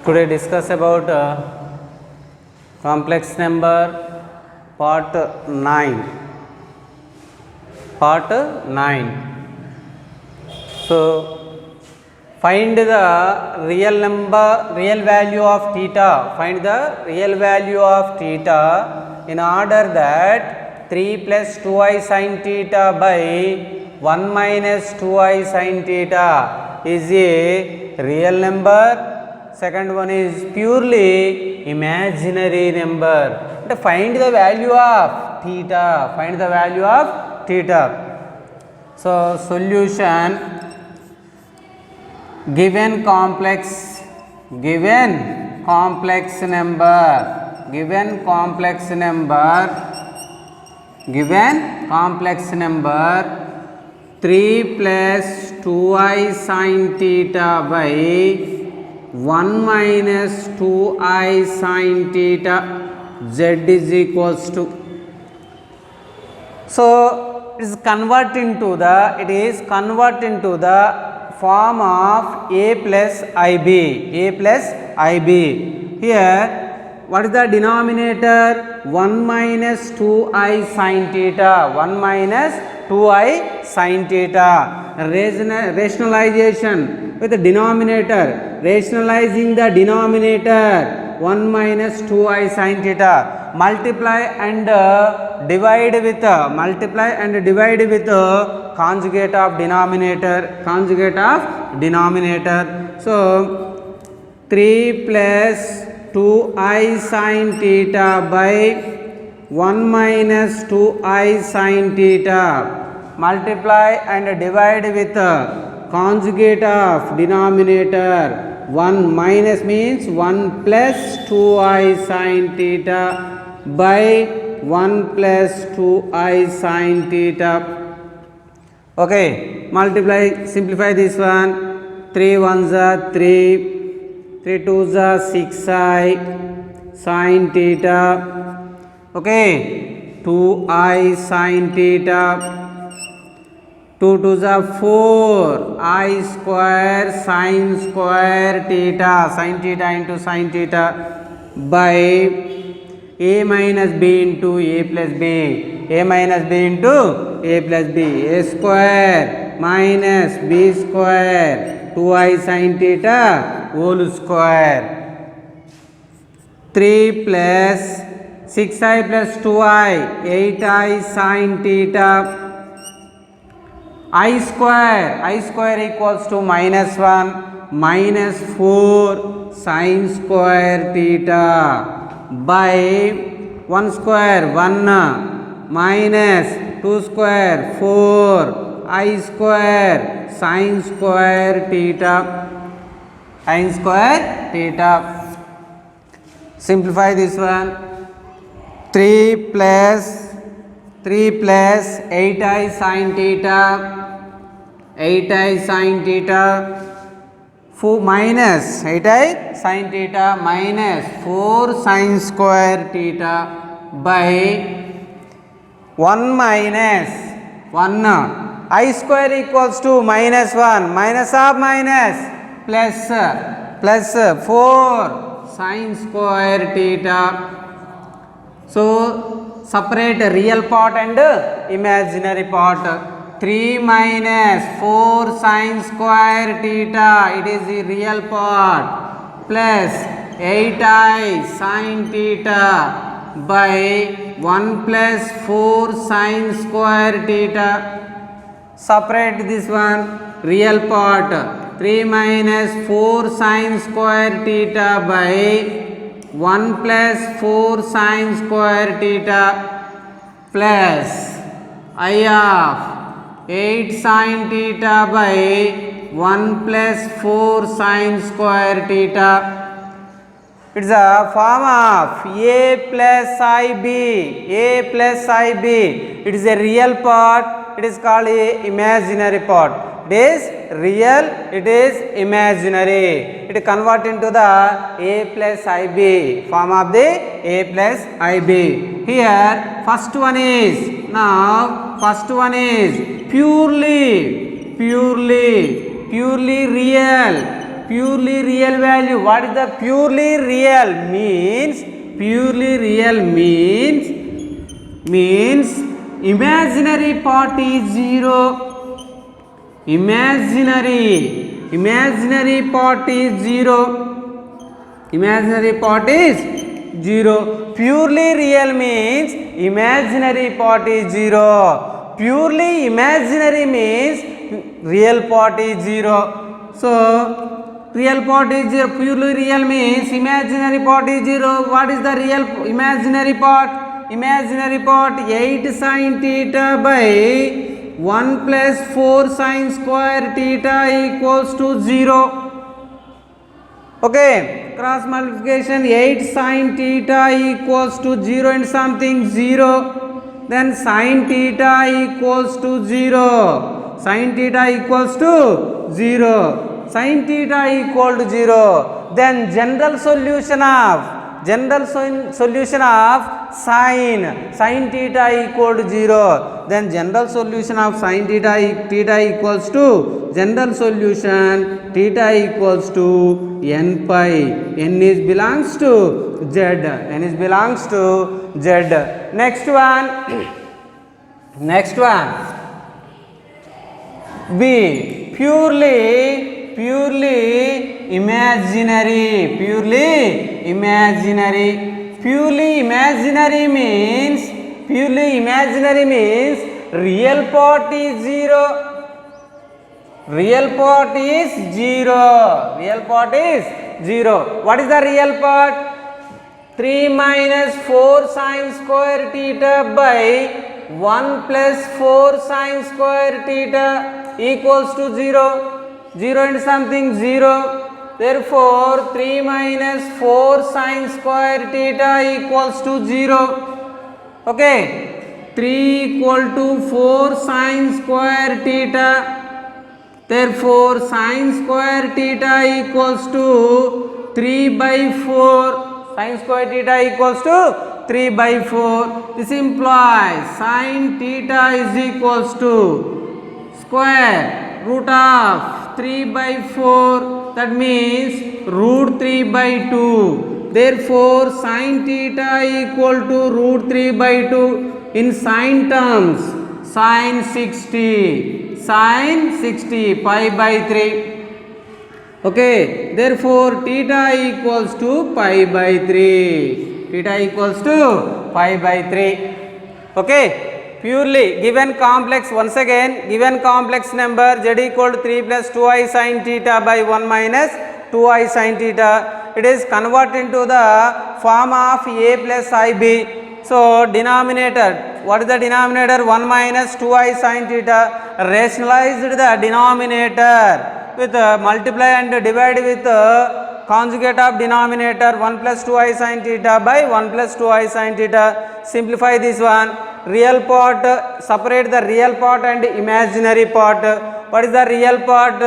Today discuss about complex number part 9. Part 9. So find the real value of theta. Find the real value of theta in order that 3 plus 2i sin theta by 1 minus 2i sin theta is a real number. Second one is purely imaginary number. Find the value of theta. Find the value of theta. So solution: given complex number 3 plus 2i sin theta by 1 minus 2i sin theta z is equals to. So it is convert into the form of a plus ib. Here what is the denominator? 1 minus 2i sin theta. 1 minus 2i sin theta. Rationalization with the denominator. Rationalizing the denominator 1 minus 2i sin theta. Multiply and divide with conjugate of denominator. So 3 plus 2i sin theta by 1 minus 2i sin theta. Multiply and divide with conjugate of denominator. 1 minus means 1 plus 2i sin theta by 1 plus 2i sin theta. Okay, multiply, simplify this one. 3 ones are 3, 3 twos are 6i sin theta. Okay, 2i sin theta. 2 twos are 4 I square sin square theta. Sin theta into sin theta by a minus b into a plus b. A minus b into a plus b. A square minus b square 2i sin theta whole square. 3 plus 6i plus 2i 8i sin theta. I square equals to minus 1 minus 4 sin square theta by 1 square 1 minus 2 square 4 I square sin square theta. Simplify this one. 3 plus 8i sin theta. 8i sin theta 4 minus 8i sin theta minus 4 sin square theta by 1 minus 1 I square equals to minus 1 minus of minus plus 4 sin square theta. So separate real part and imaginary part. 3 minus 4 sin square theta, it is the real part, plus 8i sin theta by 1 plus 4 sin square theta. Separate this one, real part. 3 minus 4 sin square theta by 1 plus 4 sin square theta plus I of 8 sin theta by 1 plus 4 sin square theta. It's a form of a plus ib. It is a real part. It is called a imaginary part. It is real, it is imaginary. It convert into the a plus ib, form of the a plus ib. Here first one is purely real purely real value. What is the purely real means? Purely real means imaginary part is 0. Imaginary part is 0. Imaginary part is 0. Purely real means imaginary part is 0. Purely imaginary means real part is 0. So real part is 0. Purely real means imaginary part is 0. What is the real imaginary part? Imaginary part 8 sin theta by 1 plus 4 sin square theta equals to 0. Okay, cross multiplication 8 sin theta equals to 0 and something 0. Then sin theta equals to 0. Sin theta equals to 0. Sin theta equal to 0. Then general solution of sin theta equal to 0. Then general solution of sin theta equals to general solution theta equals to n pi. N is belongs to z. N is belongs to z. Next one. B. Purely imaginary. Purely imaginary means real part is 0. Real part is 0. What is the real part? 3 minus 4 sin square theta by 1 plus 4 sin square theta equals to 0. 0 and something 0. Therefore 3 minus 4 sin square theta equals to 0. Okay, 3 equal to 4 sin square theta. Therefore sin square theta equals to 3 by 4. Sin square theta equals to 3 by 4. This implies sin theta is equals to square root of 3 by 4. That means root 3 by 2. Therefore sin theta equal to root 3 by 2. In sin terms, sin 60 pi by 3. Okay, therefore theta equals to pi by 3. Theta equals to pi by 3. Okay, purely given complex, once again given complex number z equal to 3 plus 2i sin theta by 1 minus 2i sin theta. It is converted into the form of a plus ib. So denominator, what is the denominator? 1 minus 2i sin theta. Rationalized the denominator with multiply and divide with conjugate of denominator 1 plus 2i sin theta by 1 plus 2i sin theta. Simplify this one. Real part, separate the real part and imaginary part. What is the real part?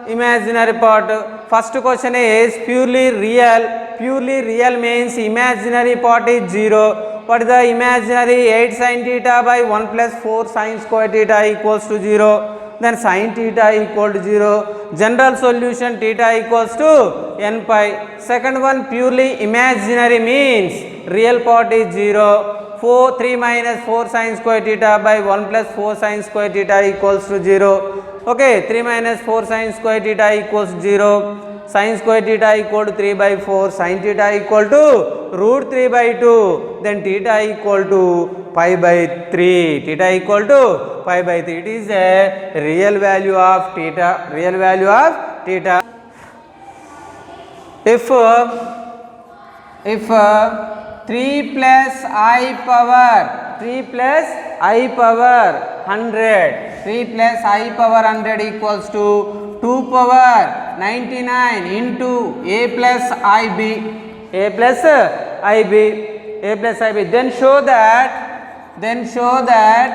Imaginary part. First question is purely real. Purely real means imaginary part is 0. What is the imaginary? 8 sin theta by 1 plus 4 sin square theta equals to 0. Then sin theta equal to 0. General solution theta equals to n pi. Second one purely imaginary means real part is 0. 3 minus 4 sin square theta by 1 plus 4 sin square theta equals to 0. Okay, 3 minus 4 sin square theta equals 0. Sin square theta equal to 3 by 4. Sin theta equal to root 3 by 2. Then theta equal to pi by 3. Theta equal to pi by 3. It is a real value of theta. Real value of theta. If 3 plus i power 100, 3 plus i power 100 equals to 2 power 99 into a plus ib. Then show that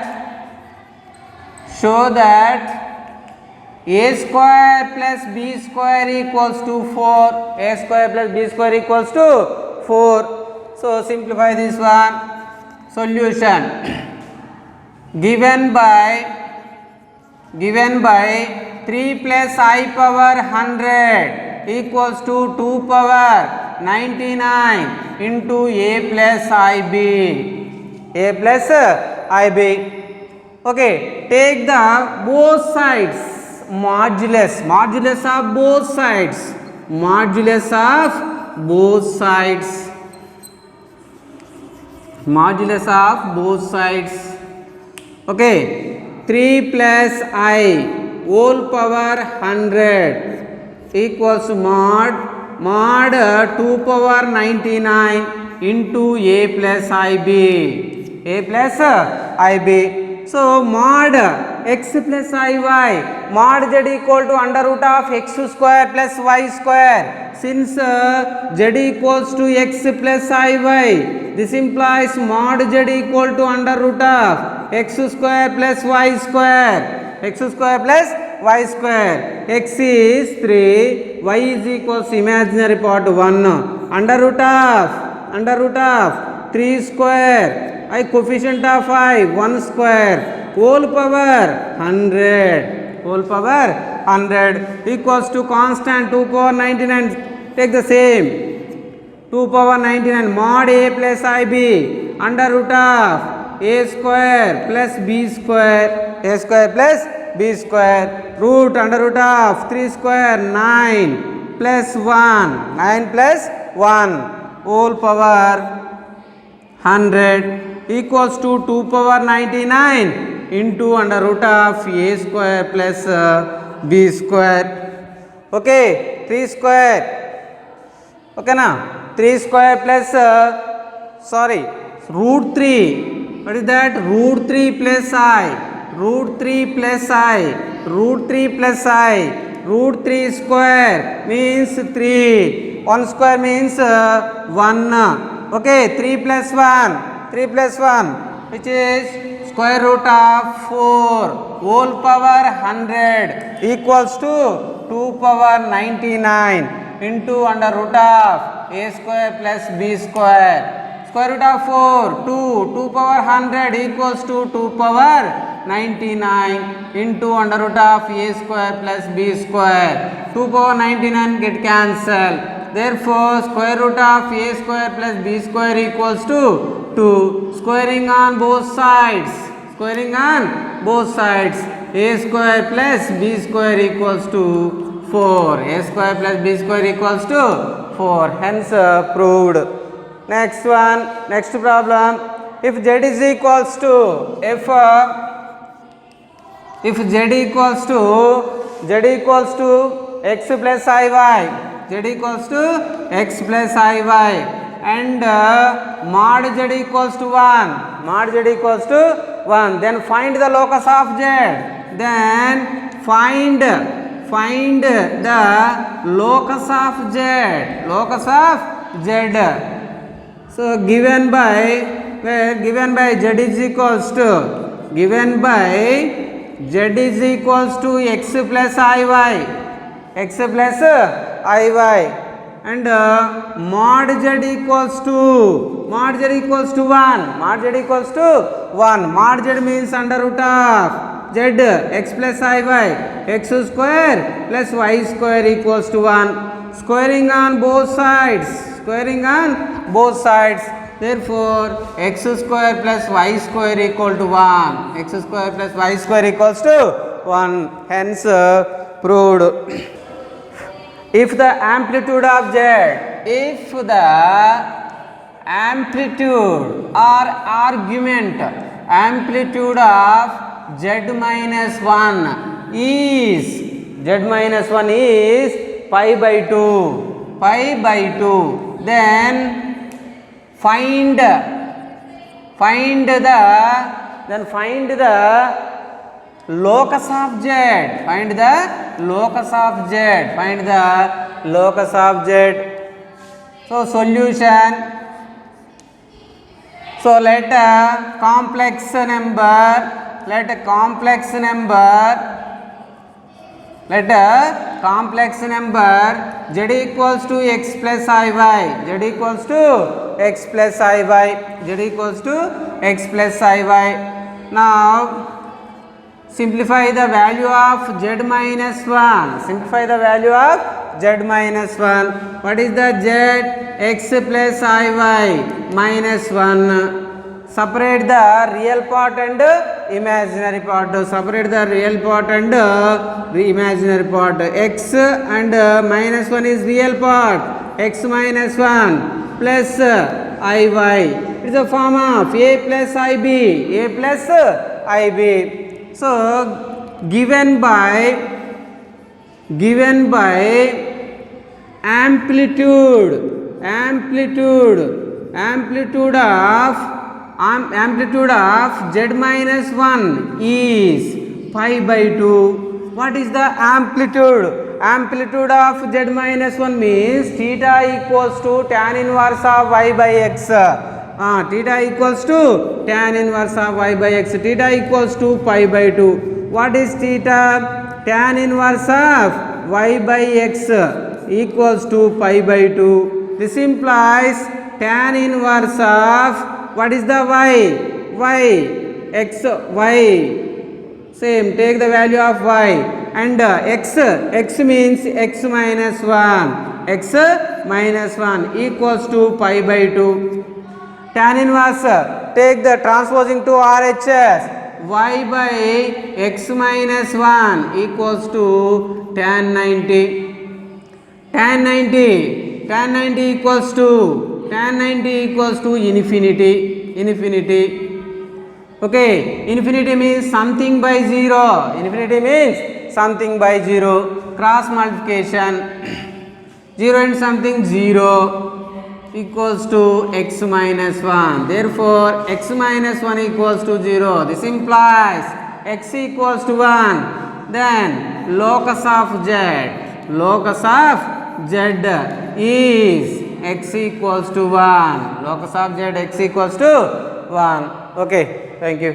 a square plus b square equals to 4. A square plus b square equals to 4. So simplify this one. Solution given by 3 plus I power 100 equals to 2 power 99 into a plus ib. A plus ib. Okay, take the both sides modulus of both sides, modulus of both sides, modulus of both sides. Okay, 3 plus I whole power 100 equals mod 2 power 99 into a plus ib, a plus ib. So mod x plus iy, mod z equal to under root of x square plus y square. Since z equals to x plus iy, this implies mod z equal to under root of x square plus y square, x square plus y square. X is 3, y is equals to imaginary part 1, under root of 3 square, I coefficient of I 1 square, whole power 100, whole power 100 equals to constant 2 power 99. Take the same 2 power 99 mod a plus ib under root of a square plus b square, a square plus b square, root under root of 3 square 9 plus 1, 9 plus 1 whole power 100 equals to 2 power 99 into under root of a square plus b square. Okay, 3 square. Okay na, 3 square plus root 3. What is that? Root 3 plus I, root 3 plus I, root 3 plus I, root 3 square means 3, 1 square means 1. Okay, 3 plus 1, 3 plus 1 which is square root of 4 whole power 100 equals to 2 power 99 into under root of a square plus b square. Square root of 4, 2 power 100 equals to 2 power 99 into under root of a square plus b square. 2 power 99 get cancelled. Therefore, square root of a square plus b square equals to 2. Squaring on both sides, squaring on both sides, a square plus b square equals to 4. A square plus b square equals to 4. Hence proved. Next one, next problem. If z is equals to if z equals to x plus iy, z equals to x plus iy and mod z equals to 1, mod z equals to 1, then find the locus of z, then find the locus of z, locus of z. So given by z is equals to x plus iy, x plus iy and mod z equals to 1, mod z equals to 1, mod z means under root of z x plus iy, x square plus y square equals to 1. Squaring on both sides, squaring on both sides. Therefore, x square plus y square equal to 1, x square plus y square equals to 1. Hence proved. If the amplitude of z, if the amplitude or argument amplitude of z minus 1 is pi by 2, then find the locus of z, find the locus of z. So solution, so let a complex number z equals to x plus iy, z equals to x plus iy. Now simplify the value of z minus 1. Simplify the value of z minus 1. What is the z? X plus iy minus 1. Separate the real part and imaginary part. Separate the real part and imaginary part. X and minus 1 is real part. X minus 1 plus iy. It is a form of a plus ib. A plus ib. So given by amplitude of z minus 1 is pi by 2. What is the amplitude? Amplitude of z minus 1 means theta equals to tan inverse of y by x. Theta equals to tan inverse of y by x. Theta equals to pi by 2. What is theta? Tan inverse of y by x equals to pi by 2. This implies tan inverse of, what is the y? Y. X, y. Same, take the value of y. And x means x minus 1. X minus 1 equals to pi by 2. Tan inverse, take the transposing to RHS. Y by x minus 1 equals to tan 90. Tan 90 equals to infinity. Okay, infinity means something by 0. Infinity means something by 0. Cross multiplication. 0 and something 0 equals to x minus 1. Therefore, x minus 1 equals to 0. This implies x equals to 1. Then locus of z is x equals to 1. Locus of z x equals to 1. Okay, thank you.